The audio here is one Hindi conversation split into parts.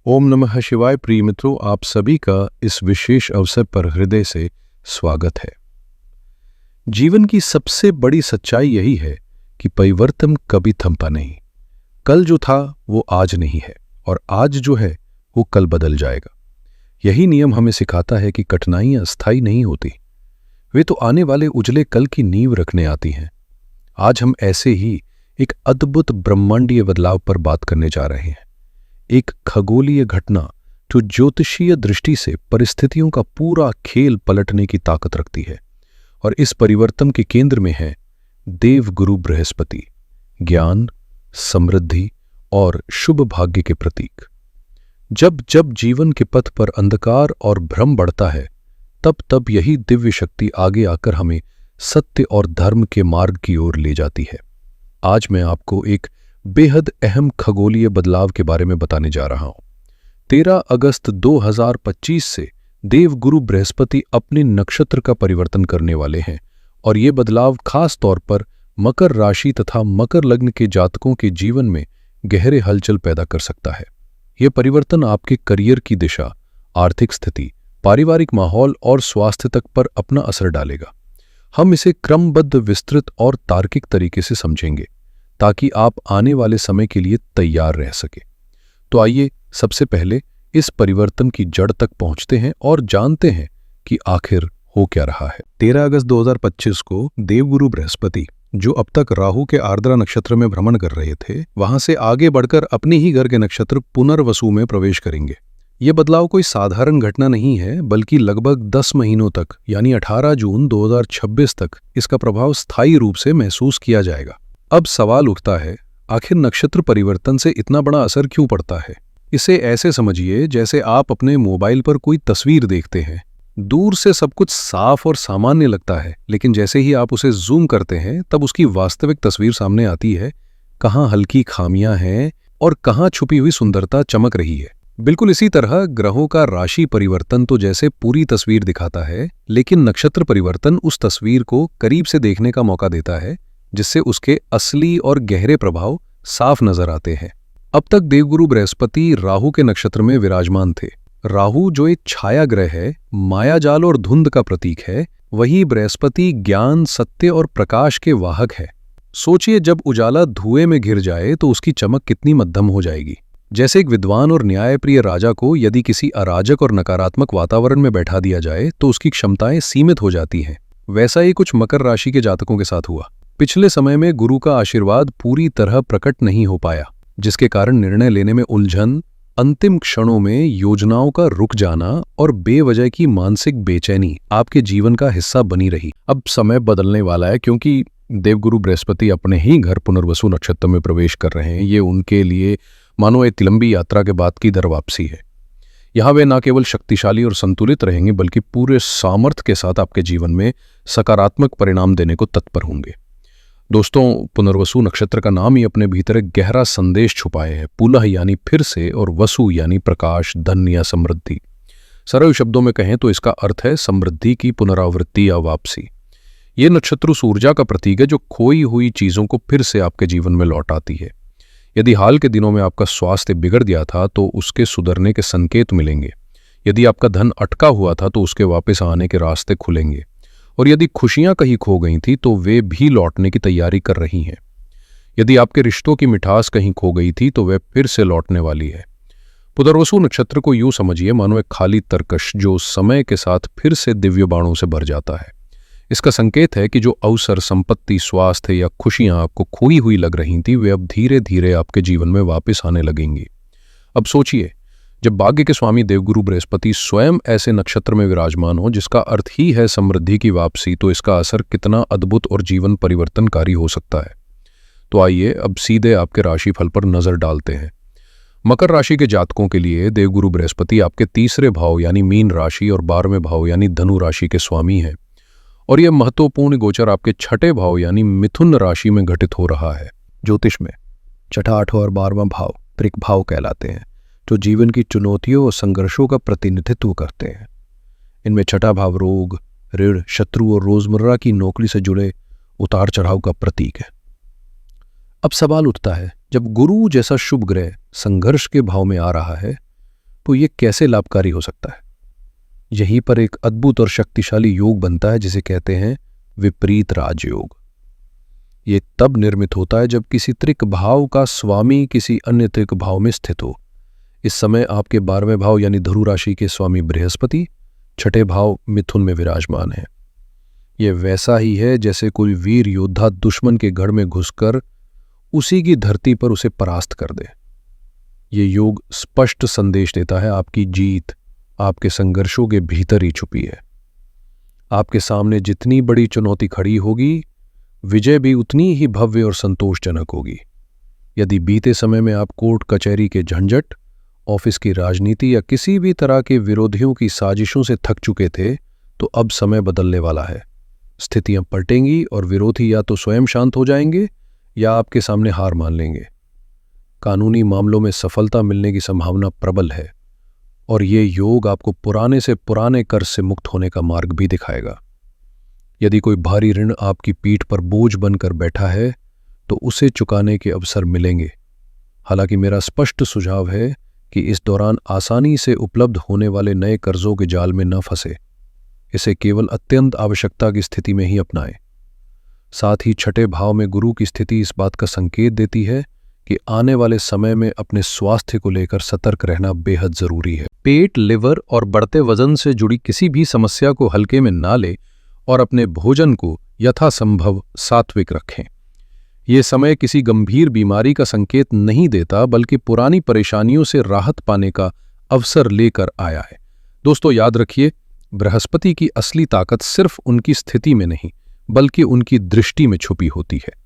ओम नमः शिवाय। प्रिय मित्रों, आप सभी का इस विशेष अवसर पर हृदय से स्वागत है। जीवन की सबसे बड़ी सच्चाई यही है कि परिवर्तन कभी थमता नहीं। कल जो था वो आज नहीं है और आज जो है वो कल बदल जाएगा। यही नियम हमें सिखाता है कि कठिनाइयां अस्थायी नहीं होती, वे तो आने वाले उजले कल की नींव रखने आती हैं। आज हम ऐसे ही एक अद्भुत ब्रह्मांडीय बदलाव पर बात करने जा रहे हैं। एक खगोलीय घटना जो ज्योतिषीय दृष्टि से परिस्थितियों का पूरा खेल पलटने की ताकत रखती है। और इस परिवर्तन के केंद्र में है देवगुरु बृहस्पति, ज्ञान, समृद्धि और शुभ भाग्य के प्रतीक। जब जब जीवन के पथ पर अंधकार और भ्रम बढ़ता है, तब तब यही दिव्य शक्ति आगे आकर हमें सत्य और धर्म के मार्ग की ओर ले जाती है। आज मैं आपको एक बेहद अहम खगोलीय बदलाव के बारे में बताने जा रहा हूं। 13 अगस्त 2025 से देवगुरु बृहस्पति अपने नक्षत्र का परिवर्तन करने वाले हैं और ये बदलाव खास तौर पर मकर राशि तथा मकर लग्न के जातकों के जीवन में गहरे हलचल पैदा कर सकता है। यह परिवर्तन आपके करियर की दिशा, आर्थिक स्थिति, पारिवारिक माहौल और स्वास्थ्य तक पर अपना असर डालेगा। हम इसे क्रमबद्ध, विस्तृत और तार्किक तरीके से समझेंगे ताकि आप आने वाले समय के लिए तैयार रह सके। तो आइए सबसे पहले इस परिवर्तन की जड़ तक पहुंचते हैं और जानते हैं कि आखिर हो क्या रहा है। 13 अगस्त 2025 को देवगुरु बृहस्पति, जो अब तक राहु के आर्द्रा नक्षत्र में भ्रमण कर रहे थे, वहां से आगे बढ़कर अपने ही घर के नक्षत्र पुनर्वसु में प्रवेश करेंगे। ये बदलाव कोई साधारण घटना नहीं है, बल्कि लगभग 10 महीनों तक यानी 18 जून 2026 तक इसका प्रभाव स्थायी रूप से महसूस किया जाएगा। अब सवाल उठता है, आखिर नक्षत्र परिवर्तन से इतना बड़ा असर क्यों पड़ता है? इसे ऐसे समझिए जैसे आप अपने मोबाइल पर कोई तस्वीर देखते हैं। दूर से सब कुछ साफ और सामान्य लगता है, लेकिन जैसे ही आप उसे जूम करते हैं तब उसकी वास्तविक तस्वीर सामने आती है। कहाँ हल्की खामियां हैं और कहाँ छुपी हुई सुंदरता चमक रही है। बिल्कुल इसी तरह ग्रहों का राशि परिवर्तन तो जैसे पूरी तस्वीर दिखाता है, लेकिन नक्षत्र परिवर्तन उस तस्वीर को करीब से देखने का मौका देता है, जिससे उसके असली और गहरे प्रभाव साफ नजर आते हैं। अब तक देवगुरु बृहस्पति राहु के नक्षत्र में विराजमान थे। राहु जो एक छाया ग्रह है, मायाजाल और धुंध का प्रतीक है, वही बृहस्पति ज्ञान, सत्य और प्रकाश के वाहक है। सोचिए, जब उजाला धुएं में घिर जाए तो उसकी चमक कितनी मध्यम हो जाएगी। जैसे एक विद्वान और न्यायप्रिय राजा को यदि किसी अराजक और नकारात्मक वातावरण में बैठा दिया जाए तो उसकी क्षमताएं सीमित हो जाती हैं। वैसा ही कुछ मकर राशि के जातकों के साथ हुआ। पिछले समय में गुरु का आशीर्वाद पूरी तरह प्रकट नहीं हो पाया, जिसके कारण निर्णय लेने में उलझन, अंतिम क्षणों में योजनाओं का रुक जाना और बेवजह की मानसिक बेचैनी आपके जीवन का हिस्सा बनी रही। अब समय बदलने वाला है, क्योंकि देवगुरु बृहस्पति अपने ही घर पुनर्वसु नक्षत्र में प्रवेश कर रहे हैं। ये उनके लिए मानो एक लंबी यात्रा के बाद की दर वापसी है। यहाँ वे न केवल शक्तिशाली और संतुलित रहेंगे, बल्कि पूरे सामर्थ्य के साथ आपके जीवन में सकारात्मक परिणाम देने को तत्पर होंगे। दोस्तों, पुनर्वसु नक्षत्र का नाम ही अपने भीतर एक गहरा संदेश छुपाए है। पुनः यानी फिर से और वसु यानी प्रकाश, धन या समृद्धि। सरल शब्दों में कहें तो इसका अर्थ है समृद्धि की पुनरावृत्ति या वापसी। ये नक्षत्र उस ऊर्जा का प्रतीक है जो खोई हुई चीजों को फिर से आपके जीवन में लौट आती है। यदि हाल के दिनों में आपका स्वास्थ्य बिगड़ गया था तो उसके सुधरने के संकेत मिलेंगे। यदि आपका धन अटका हुआ था तो उसके वापस आने के रास्ते खुलेंगे। और यदि खुशियां कहीं खो गई थी तो वे भी लौटने की तैयारी कर रही हैं। यदि आपके रिश्तों की मिठास कहीं खो गई थी तो वे फिर से लौटने वाली है। पुनर्वसु नक्षत्र को यूं समझिए मानो एक खाली तरकश जो समय के साथ फिर से दिव्य बाणों से भर जाता है। इसका संकेत है कि जो अवसर, संपत्ति, स्वास्थ्य या खुशियां आपको खोई हुई लग रही थी, वे अब धीरे धीरे आपके जीवन में वापस आने लगेंगी। अब सोचिए, जब भाग्य के स्वामी देवगुरु बृहस्पति स्वयं ऐसे नक्षत्र में विराजमान हो जिसका अर्थ ही है समृद्धि की वापसी, तो इसका असर कितना अद्भुत और जीवन परिवर्तनकारी हो सकता है। तो आइए अब सीधे आपके राशिफल पर नजर डालते हैं। मकर राशि के जातकों के लिए देवगुरु बृहस्पति आपके तीसरे भाव यानी मीन राशि और 12वें भाव यानी धनु राशि के स्वामी हैं। और यह महत्वपूर्ण गोचर आपके छठे भाव यानी मिथुन राशि में घटित हो रहा है। ज्योतिष में छठा, आठवां और 12वां भाव त्रिक भाव कहलाते हैं, जो जीवन की चुनौतियों और संघर्षों का प्रतिनिधित्व करते हैं। इनमें छठा भाव रोग, ऋण, शत्रु और रोजमर्रा की नौकरी से जुड़े उतार चढ़ाव का प्रतीक है। अब सवाल उठता है, जब गुरु जैसा शुभ ग्रह संघर्ष के भाव में आ रहा है तो ये कैसे लाभकारी हो सकता है? यहीं पर एक अद्भुत और शक्तिशाली योग बनता है जिसे कहते हैं विपरीत राजयोग। ये तब निर्मित होता है जब किसी त्रिक भाव का स्वामी किसी अन्य त्रिक भाव में स्थित हो। इस समय आपके 12वें भाव यानी धनु राशि के स्वामी बृहस्पति 6ठे भाव मिथुन में विराजमान है। यह वैसा ही है जैसे कोई वीर योद्धा दुश्मन के गढ़ में घुसकर उसी की धरती पर उसे परास्त कर दे। ये योग स्पष्ट संदेश देता है आपकी जीत आपके संघर्षों के भीतर ही छुपी है। आपके सामने जितनी बड़ी चुनौती खड़ी होगी, विजय भी उतनी ही भव्य और संतोषजनक होगी। यदि बीते समय में आप कोर्ट कचहरी के झंझट, ऑफिस की राजनीति या किसी भी तरह के विरोधियों की साजिशों से थक चुके थे, तो अब समय बदलने वाला है। स्थितियां पलटेंगी और विरोधी या तो स्वयं शांत हो जाएंगे या आपके सामने हार मान लेंगे। कानूनी मामलों में सफलता मिलने की संभावना प्रबल है और ये योग आपको पुराने से पुराने कर्ज से मुक्त होने का मार्ग भी दिखाएगा। यदि कोई भारी ऋण आपकी पीठ पर बोझ बनकर बैठा है तो उसे चुकाने के अवसर मिलेंगे। हालांकि मेरा स्पष्ट सुझाव है कि इस दौरान आसानी से उपलब्ध होने वाले नए कर्जों के जाल में न फंसे। इसे केवल अत्यंत आवश्यकता की स्थिति में ही अपनाएं। साथ ही 6ठे भाव में गुरु की स्थिति इस बात का संकेत देती है कि आने वाले समय में अपने स्वास्थ्य को लेकर सतर्क रहना बेहद जरूरी है। पेट, लिवर और बढ़ते वजन से जुड़ी किसी भी समस्या को हल्के में ना लें और अपने भोजन को यथासंभव सात्विक रखें। ये समय किसी गंभीर बीमारी का संकेत नहीं देता, बल्कि पुरानी परेशानियों से राहत पाने का अवसर लेकर आया है। दोस्तों याद रखिए, बृहस्पति की असली ताकत सिर्फ उनकी स्थिति में नहीं, बल्कि उनकी दृष्टि में छुपी होती है।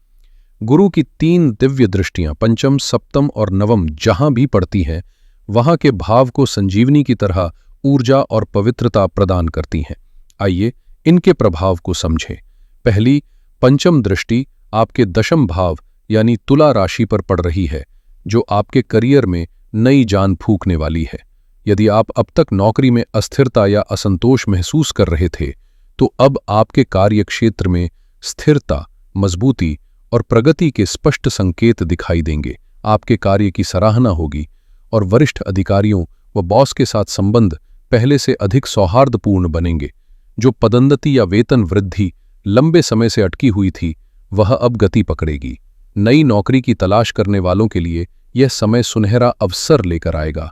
गुरु की 3 दिव्य दृष्टियां पंचम, सप्तम और नवम जहां भी पड़ती हैं, वहां के भाव को संजीवनी की तरह ऊर्जा और पवित्रता प्रदान करती हैं। आइए इनके प्रभाव को समझें। पहली, पंचम दृष्टि आपके दशम भाव यानी तुला राशि पर पड़ रही है, जो आपके करियर में नई जान फूंकने वाली है। यदि आप अब तक नौकरी में अस्थिरता या असंतोष महसूस कर रहे थे, तो अब आपके कार्य क्षेत्र में स्थिरता, मजबूती और प्रगति के स्पष्ट संकेत दिखाई देंगे। आपके कार्य की सराहना होगी और वरिष्ठ अधिकारियों व बॉस के साथ संबंध पहले से अधिक सौहार्दपूर्ण बनेंगे। जो पदोन्नति या वेतन वृद्धि लंबे समय से अटकी हुई थी, वह अब गति पकड़ेगी। नई नौकरी की तलाश करने वालों के लिए यह समय सुनहरा अवसर लेकर आएगा,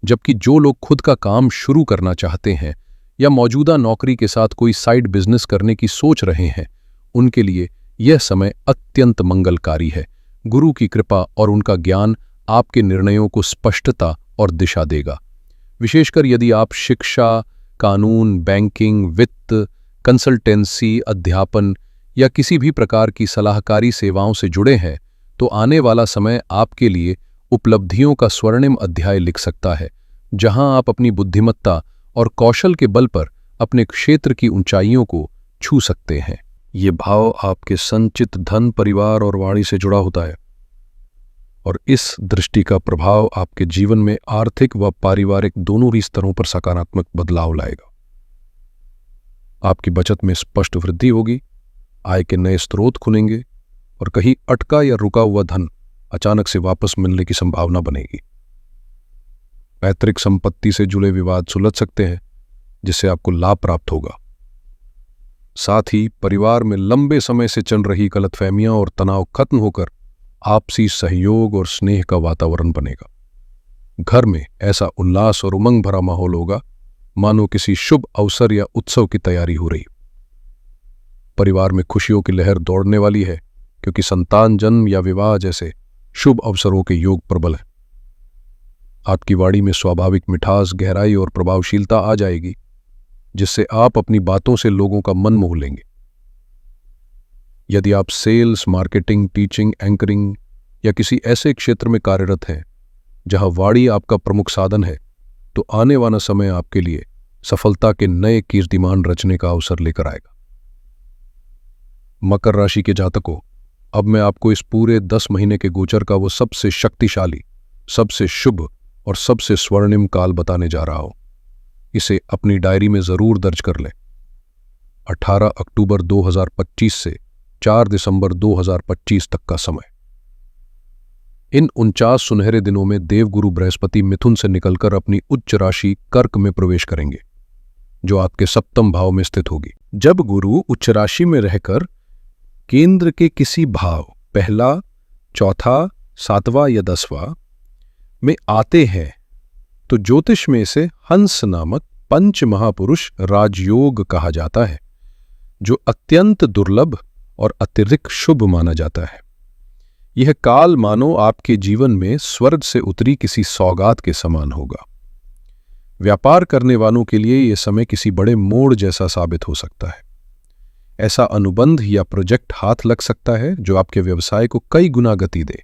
जबकि जो लोग खुद का काम शुरू करना चाहते हैं या मौजूदा नौकरी के साथ कोई साइड बिजनेस करने की सोच रहे हैं, उनके लिए यह समय अत्यंत मंगलकारी है। गुरु की कृपा और उनका ज्ञान आपके निर्णयों को स्पष्टता और दिशा देगा। विशेषकर यदि आप शिक्षा, कानून, बैंकिंग, वित्त, कंसल्टेंसी, अध्यापन या किसी भी प्रकार की सलाहकारी सेवाओं से जुड़े हैं, तो आने वाला समय आपके लिए उपलब्धियों का स्वर्णिम अध्याय लिख सकता है, जहां आप अपनी बुद्धिमत्ता और कौशल के बल पर अपने क्षेत्र की ऊंचाइयों को छू सकते हैं। ये भाव आपके संचित धन, परिवार और वाणी से जुड़ा होता है और इस दृष्टि का प्रभाव आपके जीवन में आर्थिक व पारिवारिक दोनों ही स्तरों पर सकारात्मक बदलाव लाएगा। आपकी बचत में स्पष्ट वृद्धि होगी, आय के नए स्रोत खुलेंगे और कहीं अटका या रुका हुआ धन अचानक से वापस मिलने की संभावना बनेगी। पैतृक संपत्ति से जुड़े विवाद सुलझ सकते हैं, जिससे आपको लाभ प्राप्त होगा। साथ ही परिवार में लंबे समय से चल रही गलतफहमियां और तनाव खत्म होकर आपसी सहयोग और स्नेह का वातावरण बनेगा। घर में ऐसा उल्लास और उमंग भरा माहौल होगा मानो किसी शुभ अवसर या उत्सव की तैयारी हो रही। परिवार में खुशियों की लहर दौड़ने वाली है, क्योंकि संतान जन्म या विवाह जैसे शुभ अवसरों के योग प्रबल हैं। आपकी वाणी में स्वाभाविक मिठास, गहराई और प्रभावशीलता आ जाएगी, जिससे आप अपनी बातों से लोगों का मन मोह लेंगे। यदि आप सेल्स, मार्केटिंग, टीचिंग, एंकरिंग या किसी ऐसे क्षेत्र में कार्यरत हैं जहां वाणी आपका प्रमुख साधन है, तो आने वाला समय आपके लिए सफलता के नए कीर्तिमान रचने का अवसर लेकर आएगा। मकर राशि के जातकों, अब मैं आपको इस पूरे 10 महीने के गोचर का वो सबसे शक्तिशाली, सबसे शुभ और सबसे स्वर्णिम काल बताने जा रहा हूं। इसे अपनी डायरी में जरूर दर्ज कर लें। 18 अक्टूबर 2025 से 4 दिसंबर 2025 तक का समय। इन 49 सुनहरे दिनों में देवगुरु बृहस्पति मिथुन से निकलकर अपनी उच्च राशि कर्क में प्रवेश करेंगे, जो आपके सप्तम भाव में स्थित होगी। जब गुरु उच्च राशि में रहकर केंद्र के किसी भाव, पहला, चौथा, सातवां या 10वां में आते हैं तो ज्योतिष में इसे हंस नामक पंच महापुरुष राजयोग कहा जाता है, जो अत्यंत दुर्लभ और अत्यधिक शुभ माना जाता है। यह काल मानो आपके जीवन में स्वर्ग से उतरी किसी सौगात के समान होगा। व्यापार करने वालों के लिए यह समय किसी बड़े मोड़ जैसा साबित हो सकता है। ऐसा अनुबंध या प्रोजेक्ट हाथ लग सकता है जो आपके व्यवसाय को कई गुना गति दे।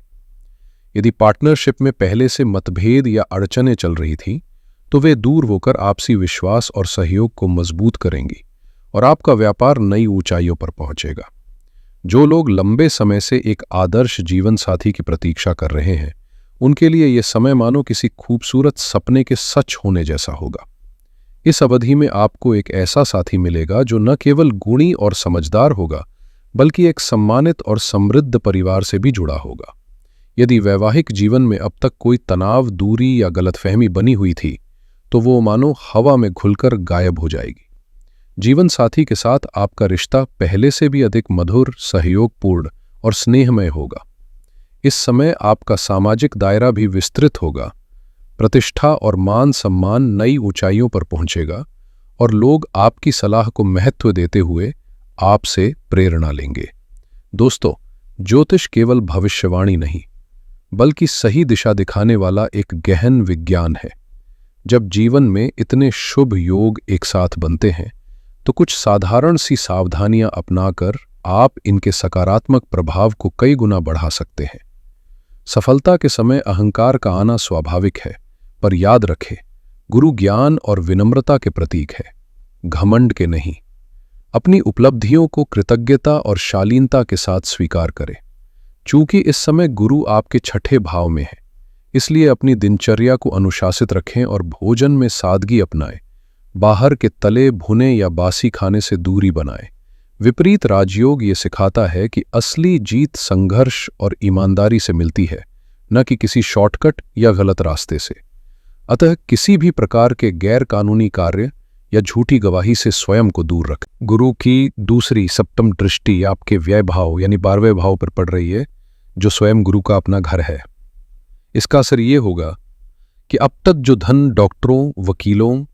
यदि पार्टनरशिप में पहले से मतभेद या अड़चनें चल रही थीं, तो वे दूर होकर आपसी विश्वास और सहयोग को मजबूत करेंगी और आपका व्यापार नई ऊंचाइयों पर पहुंचेगा। जो लोग लंबे समय से एक आदर्श जीवन साथी की प्रतीक्षा कर रहे हैं, उनके लिए यह समय मानो किसी खूबसूरत सपने के सच होने जैसा होगा। इस अवधि में आपको एक ऐसा साथी मिलेगा जो न केवल गुणी और समझदार होगा, बल्कि एक सम्मानित और समृद्ध परिवार से भी जुड़ा होगा। यदि वैवाहिक जीवन में अब तक कोई तनाव, दूरी या गलतफहमी बनी हुई थी, तो वो मानो हवा में घुलकर गायब हो जाएगी। जीवन साथी के साथ आपका रिश्ता पहले से भी अधिक मधुर, सहयोगपूर्ण और स्नेहमय होगा। इस समय आपका सामाजिक दायरा भी विस्तृत होगा। प्रतिष्ठा और मान सम्मान नई ऊंचाइयों पर पहुंचेगा और लोग आपकी सलाह को महत्व देते हुए आपसे प्रेरणा लेंगे। दोस्तों, ज्योतिष केवल भविष्यवाणी नहीं, बल्कि सही दिशा दिखाने वाला एक गहन विज्ञान है। जब जीवन में इतने शुभ योग एक साथ बनते हैं, तो कुछ साधारण सी सावधानियां अपनाकर आप इनके सकारात्मक प्रभाव को कई गुना बढ़ा सकते हैं। सफलता के समय अहंकार का आना स्वाभाविक है, पर याद रखें, गुरु ज्ञान और विनम्रता के प्रतीक है, घमंड के नहीं। अपनी उपलब्धियों को कृतज्ञता और शालीनता के साथ स्वीकार करें। चूंकि इस समय गुरु आपके छठे भाव में है, इसलिए अपनी दिनचर्या को अनुशासित रखें और भोजन में सादगी अपनाएं। बाहर के तले भुने या बासी खाने से दूरी बनाएं। विपरीत राजयोग ये सिखाता है कि असली जीत संघर्ष और ईमानदारी से मिलती है, न कि किसी शॉर्टकट या गलत रास्ते से। अतः किसी भी प्रकार के गैर कानूनी कार्य या झूठी गवाही से स्वयं को दूर रखें। गुरु की दूसरी सप्तम दृष्टि आपके व्यय भाव यानी 12वें भाव पर पड़ रही है, जो स्वयं गुरु का अपना घर है। इसका असर ये होगा कि अब तक जो धन डॉक्टरों, वकीलों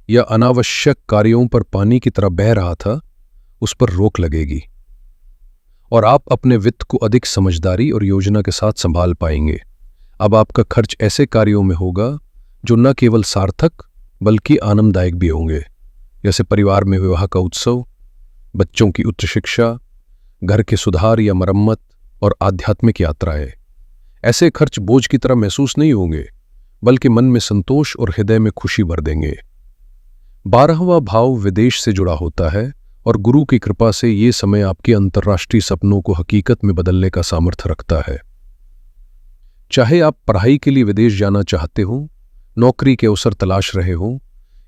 या अनावश्यक कार्यों पर पानी की तरह बह रहा था, उस पर रोक लगेगी और आप अपने वित्त को अधिक समझदारी और योजना के साथ संभाल पाएंगे। अब आपका खर्च ऐसे कार्यों में होगा जो न केवल सार्थक बल्कि आनंददायक भी होंगे, जैसे परिवार में विवाह का उत्सव, बच्चों की उच्च शिक्षा, घर के सुधार या मरम्मत और आध्यात्मिक यात्राएं। ऐसे खर्च बोझ की तरह महसूस नहीं होंगे, बल्कि मन में संतोष और हृदय में खुशी भर देंगे। 12वां भाव विदेश से जुड़ा होता है और गुरु की कृपा से ये समय आपके अंतर्राष्ट्रीय सपनों को हकीकत में बदलने का सामर्थ्य रखता है। चाहे आप पढ़ाई के लिए विदेश जाना चाहते हो, नौकरी के अवसर तलाश रहे हो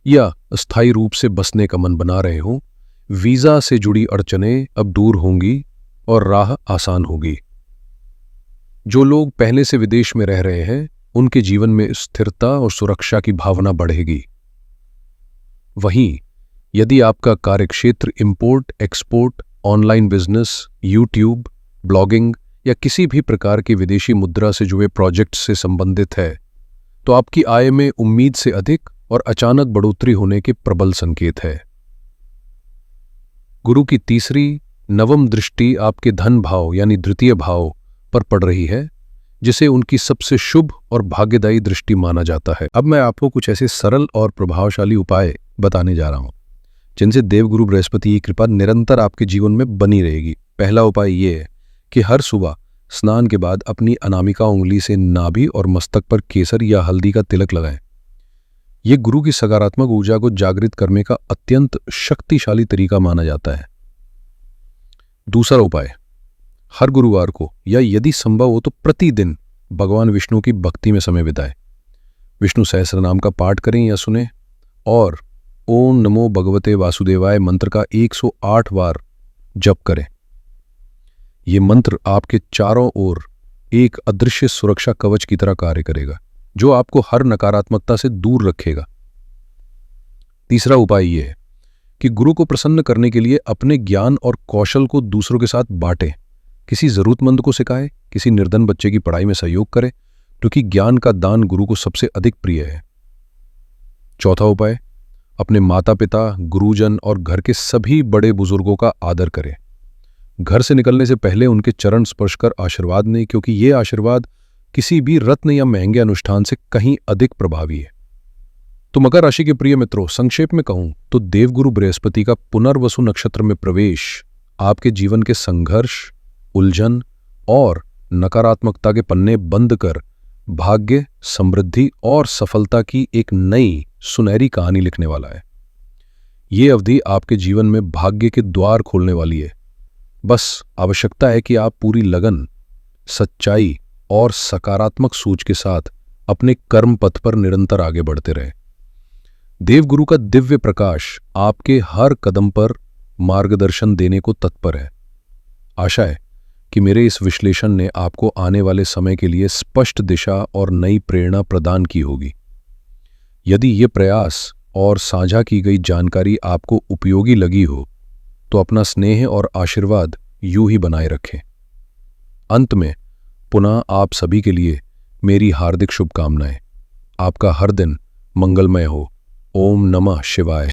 या स्थायी रूप से बसने का मन बना रहे हो, वीजा से जुड़ी अड़चनें अब दूर होंगी और राह आसान होगी। जो लोग पहले से विदेश में रह रहे हैं, उनके जीवन में स्थिरता और सुरक्षा की भावना बढ़ेगी। वहीं यदि आपका कार्यक्षेत्र import, export, online business, YouTube, blogging या किसी भी प्रकार की विदेशी मुद्रा से जुड़े प्रोजेक्ट से संबंधित है, तो आपकी आय में उम्मीद से अधिक और अचानक बढ़ोतरी होने के प्रबल संकेत है। गुरु की तीसरी नवम दृष्टि आपके धन भाव यानी द्वितीय भाव पर पड़ रही है, जिसे उनकी सबसे शुभ और भाग्यदायी दृष्टि माना जाता है। अब मैं आपको कुछ ऐसे सरल और प्रभावशाली उपाय बताने जा रहा हूं, जिनसे देवगुरु बृहस्पति की कृपा निरंतर आपके जीवन में बनी रहेगी। पहला उपाय यह है कि हर सुबह स्नान के बाद अपनी अनामिका उंगली से नाभि और मस्तक पर केसर या हल्दी का तिलक लगाएं। यह गुरु की सकारात्मक ऊर्जा को जागृत करने का अत्यंत शक्तिशाली तरीका माना जाता है। दूसरा उपाय, हर गुरुवार को या यदि संभव हो तो प्रतिदिन भगवान विष्णु की भक्ति में समय बिताएं। विष्णु सहस्रनाम का पाठ करें या सुने और ओम नमो भगवते वासुदेवाय मंत्र का 108 बार जप करें। ये मंत्र आपके चारों ओर एक अदृश्य सुरक्षा कवच की तरह कार्य करेगा, जो आपको हर नकारात्मकता से दूर रखेगा। तीसरा उपाय यह है कि गुरु को प्रसन्न करने के लिए अपने ज्ञान और कौशल को दूसरों के साथ बांटें। किसी जरूरतमंद को सिखाएं, किसी निर्धन बच्चे की पढ़ाई में सहयोग करें, क्योंकि ज्ञान का दान गुरु को सबसे अधिक प्रिय है। चौथा उपाय, अपने माता पिता, गुरुजन और घर के सभी बड़े बुजुर्गों का आदर करें। घर से निकलने से पहले उनके चरण स्पर्श कर आशीर्वाद लें, क्योंकि ये आशीर्वाद किसी भी रत्न या महंगे अनुष्ठान से कहीं अधिक प्रभावी है। तो मकर राशि के प्रिय मित्रों, संक्षेप में कहूं तो देवगुरु बृहस्पति का पुनर्वसु नक्षत्र में प्रवेश आपके जीवन के संघर्ष, उलझन और नकारात्मकता के पन्ने बंद कर भाग्य, समृद्धि और सफलता की एक नई सुनहरी कहानी लिखने वाला है। ये अवधि आपके जीवन में भाग्य के द्वार खोलने वाली है। बस आवश्यकता है कि आप पूरी लगन, सच्चाई और सकारात्मक सोच के साथ अपने कर्म पथ पर निरंतर आगे बढ़ते रहें। देवगुरु का दिव्य प्रकाश आपके हर कदम पर मार्गदर्शन देने को तत्पर है। आशा है कि मेरे इस विश्लेषण ने आपको आने वाले समय के लिए स्पष्ट दिशा और नई प्रेरणा प्रदान की होगी। यदि ये प्रयास और साझा की गई जानकारी आपको उपयोगी लगी हो तो अपना स्नेह और आशीर्वाद यूं ही बनाए रखें। अंत में पुनः आप सभी के लिए मेरी हार्दिक शुभकामनाएं। आपका हर दिन मंगलमय हो। ओम नमः शिवाय।